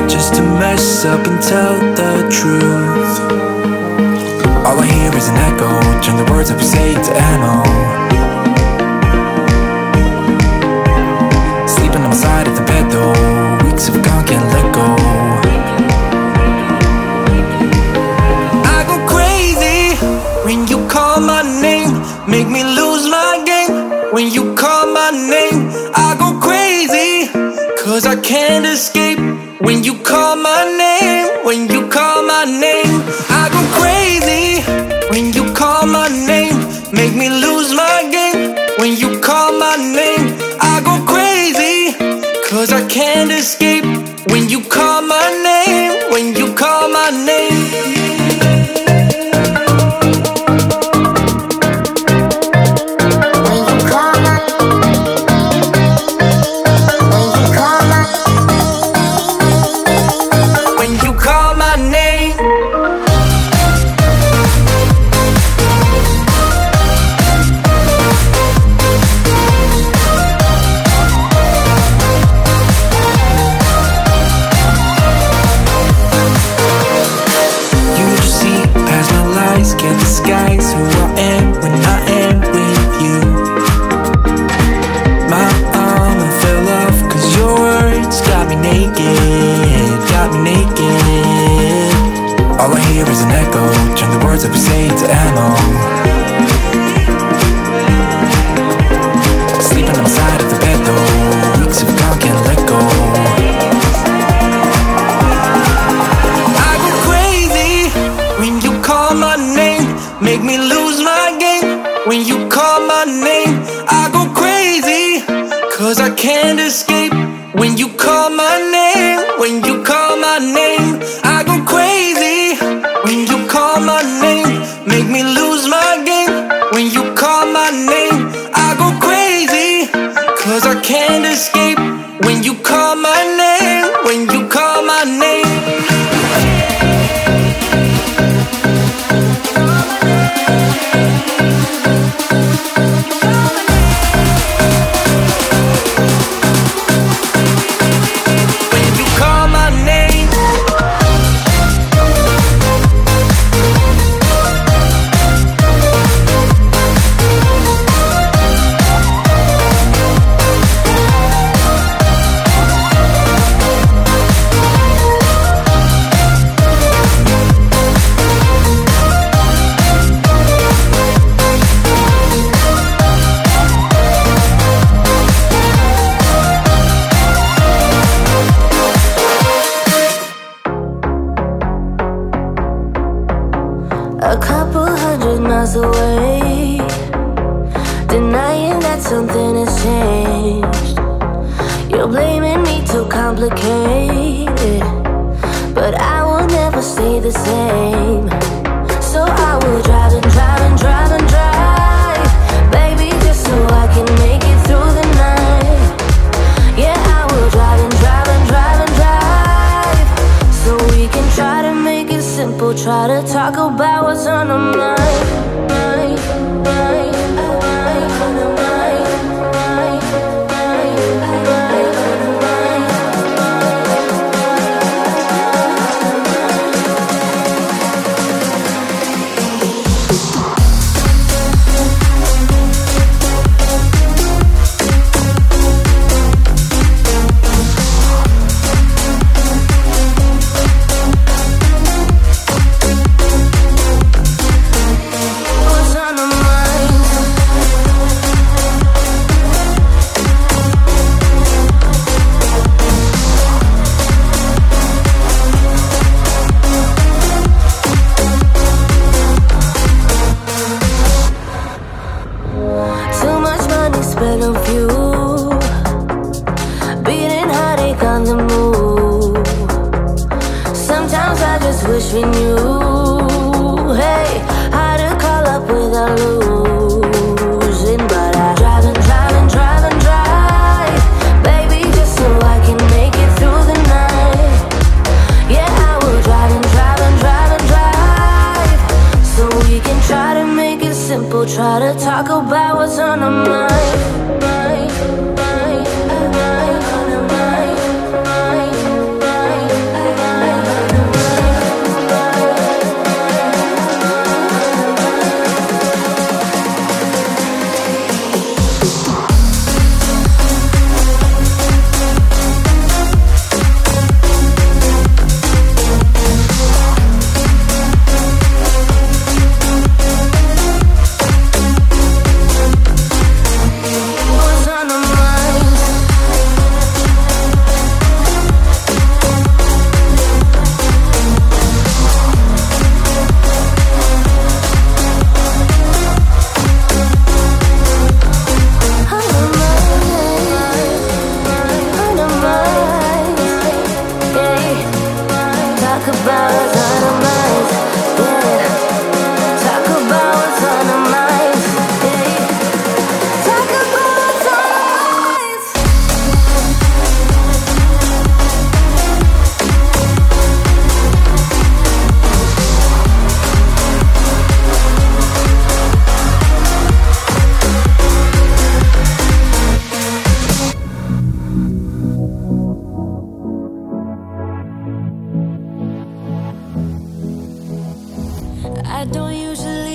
just to mess up and tell the truth. All I hear is an echo, turn the words that we say into ammo. Sleeping on the side of the bed though, weeks have gone, can't let go. I go crazy when you call my name, make me lose my game. When you call my name, I go crazy, cause I can't escape. When you call my name, when you call my name, I go crazy. When you call my name, make me lose my game. When you call my name, I go crazy, cause I can't escape. When you call my name, when you call my name. can't disguise who I am when I am with you. My armor fell off cause your words got me naked, got me naked. All I hear is an echo, turn the words that we say into ammo. Sleeping on the side of the bed though, weeks of gone, can't let go. I go crazy when you call my name, make me lose my game. When you call my name, I go crazy, cause I can't escape. When you call my name, when you call my name, I go crazy. When you call my name, make me lose my game. When you call my name, I go crazy, cause I can't escape. When you call my name, when you call my name. A couple 100 miles away, denying that something has changed. You're blaming me too complicated, but I will never stay the same. So I will drive and drive and drive and drive, baby, just so I can make it through the night. Yeah, I will drive and drive and drive and drive, so we can try to make it simple. Try to talk about what's on our mind. I don't usually